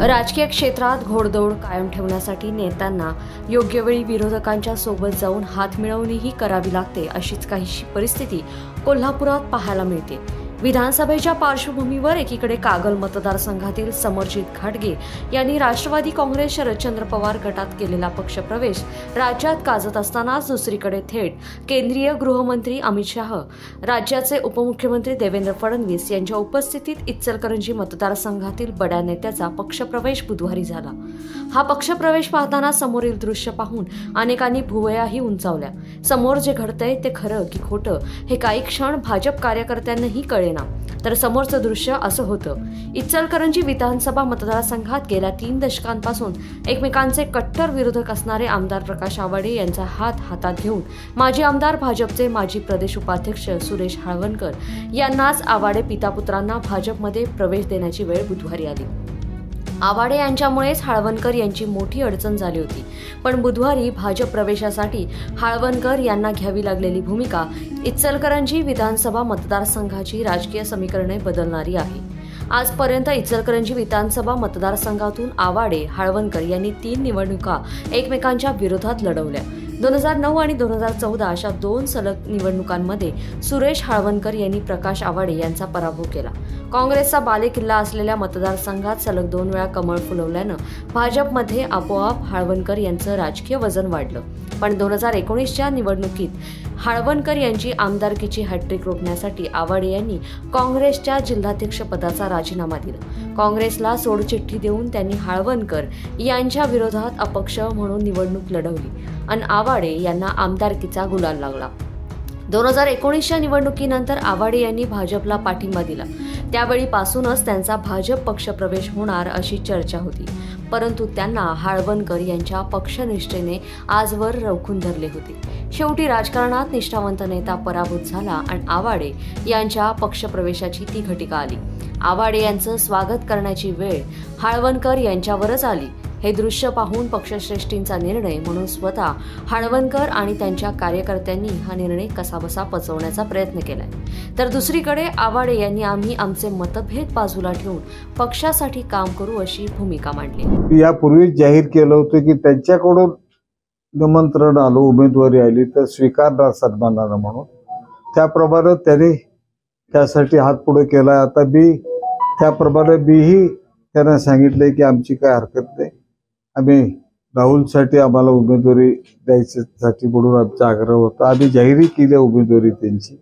राजकीय क्षेत्रात घोडदौड कायम ठेवण्यासाठी नेत्यांना योग्य वेळी विरोधकांच्या सोबत जाऊन हातमिळवणीही करावी लागते, अशीच काहीशी परिस्थिती कोल्हापुरात पाहायला मिळते। विधानसभेच्या पार्श्वभूमीवर एकीकडे कागल मतदारसंघातील समरजित घाटगे यांनी राष्ट्रवादी काँग्रेस शरदचंद्र पवार गटात केलेला पक्षप्रवेश राज्यात गाजत असतानाच दुसरीकडे थेट केंद्रीय गृहमंत्री अमित शाह, राज्याचे उपमुख्यमंत्री देवेंद्र फडणवीस यांच्या उपस्थितीत इचलकरंजी मतदारसंघातील बड्या नेत्याचा पक्षप्रवेश बुधवारी झाला। हा पक्षप्रवेश पाहताना समोरील दृश्य पाहून अनेकांनी भुवयाही उंचावल्या। समोर जे घडतंय ते खरं की खोटं हे काही क्षण भाजप कार्यकर्त्यांनाही कळेना। तर समोरचं दृश्य असं होतं। इचलकरंजी विधानसभा मतदारसंघात गेल्या 3 दशकांपासून एकमेकांचे कट्टर विरोधक असणारे आमदार प्रकाश आवाडे यांचा हात हातात घेऊन माजी आमदार भाजपचे माजी प्रदेश उपाध्यक्ष सुरेश हाळवणकर यांनाच आवाडे पितापुत्रांना भाजपमध्ये प्रवेश देण्याची वेळ बुधवारी आली। आवाडे यांच्यामुळेच हाळवणकर यांची मोठी अडचण झाली होती, पण बुधवारी भाजप प्रवेशासाठी हाळवणकर यांना घ्यावी लागलेली भूमिका इचलकरंजी विधानसभा मतदारसंघाची राजकीय समीकरणे बदलणारी आहे। आजपर्यंत इचलकरंजी विधानसभा मतदारसंघातून आवाडे हाळवणकर यांनी 3 निवडणुका एकमेकांच्या विरोधात लढवल्या। 2009 आणि 2014 अशा 2 सलग निवडणुकांमध्ये सुरेश हाळवणकर यांनी प्रकाश आवाडे यांचा पराभव केला। काँग्रेसचा बालेकिल्ला असलेल्या मतदारसंघात सलग 2 वेळा कमळ फुलवल्यानं भाजपमध्ये आपोआप हाळवणकर यांचं राजकीय वजन वाढलं। पण 2019च्या निवडणुकीत हाळवणकर यांची आमदारकीची हॅट्रिक रोखण्यासाठी आवाडे यांनी काँग्रेसच्या जिल्हाध्यक्ष पदाचा राजीनामा दिला। काँग्रेसला सोडचिठ्ठी देऊन त्यांनी हाळवणकर यांच्या विरोधात अपक्ष म्हणून निवडणूक लढवली आणि आवाडे यांना आमदारकीचा गुलाल लागला। 2019च्या निवडणुकीनंतर आवाडे यांनी भाजपला पाठिंबा दिला। त्यावेळीपासूनच त्यांचा भाजप पक्षप्रवेश होणार अशी चर्चा होती, परंतु त्यांना हाळवणकर यांच्या पक्षनिष्ठेने आजवर रोखून धरले होते। शेवटी राजकारणात निष्ठावंत नेता पराभूत झाला आणि आवाडे यांच्या पक्षप्रवेशाची ती घटिका आली। आवाडे यांचं स्वागत करण्याची वेळ हाळवणकर यांच्यावरच आली। हे दृश्य पाहून पक्षश्रेष्ठींचा निर्णय म्हणून स्वतः हाळवणकर आणि त्यांच्या कार्यकर्त्यांनी हा निर्णय कसाबसा पचवण्याचा प्रयत्न केलाय, तर दुसरीकडे आवाडे यांनी आम्ही आमचे मतभेद बाजूला ठेवून पक्षासाठी काम करू अशी भूमिका मांडली। यापूर्वीच जाहीर केलं होतं की त्यांच्याकडून निमंत्रण आलं, उमेदवारी आली तर स्वीकारणार सन्मानानं म्हणून। त्याप्रमाणे त्यांनी त्यासाठी हात पुढे केला। आता त्याप्रमाणे मीही त्यांना सांगितलंय की आमची काय हरकत नाही, आम्ही राहुलसाठी आम्हाला उमेदवारी द्यायसाठी म्हणून आमचा आग्रह होता। आम्ही जाहीरही केली उमेदवारी त्यांची,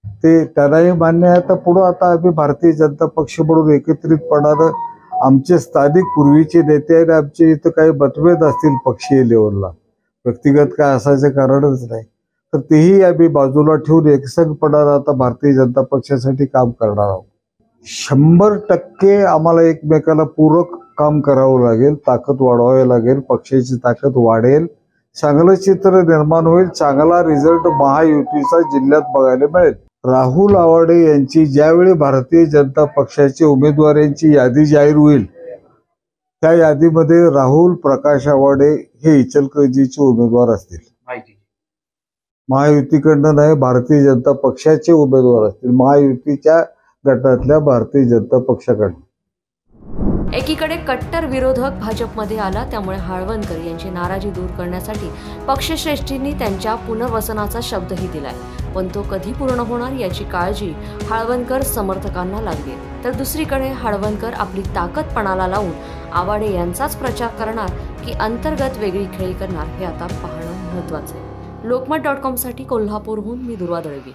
ते त्यांनाही मान्य आहे। आता पुढं आता आम्ही भारतीय जनता पक्ष म्हणून एकत्रितपणानं आमचे स्थानिक पूर्वीचे नेते आणि आमचे इथं काही मतभेद असतील पक्षीय लेवलला, व्यक्तिगत काय असायचं कारणच नाही, तर तेही आम्ही बाजूला ठेवून एकसंघपणानं आता भारतीय जनता पक्षासाठी काम करणार आहोत। 100% आम्हाला एकमेकाला पूरक काम करावं लागेल, ताकद वाढवावी लागेल, पक्षाची ताकद वाढेल, चांगलं चित्र निर्माण होईल, चांगला रिझल्ट महायुतीचा जिल्ह्यात बघायला मिळेल। राहुल आवाडे यांची ज्यावेळी भारतीय जनता पक्षाची उमेदवारांची यादी जाहीर होईल, त्या यादीमध्ये राहुल प्रकाश आवाडे हे इचलकरंजीचे उमेदवार असतील। महायुतीकडनं नाही, भारतीय जनता पक्षाचे उमेदवार असतील, महायुतीच्या गटातल्या भारतीय जनता पक्षाकडे। एकीकडे कट्टर विरोधक भाजपमध्ये आला, त्यामुळे हाळवणकर यांची नाराजी दूर करण्यासाठी पक्षश्रेष्ठींनी त्यांच्या पुनर्वसनाचा शब्दही दिलाय, पण तो कधी पूर्ण होणार याची काळजी हाळवणकर समर्थकांना लागली। तर दुसरीकडे हाळवणकर आपली ताकद पणाला लावून आवाडे यांचाच प्रचार करणार की अंतर्गत वेगळी खेळी करणार हे आता पाहणं महत्त्वाचं आहे। लोकमत.com साठी कोल्हापूरहून मी दुर्वा दळवी।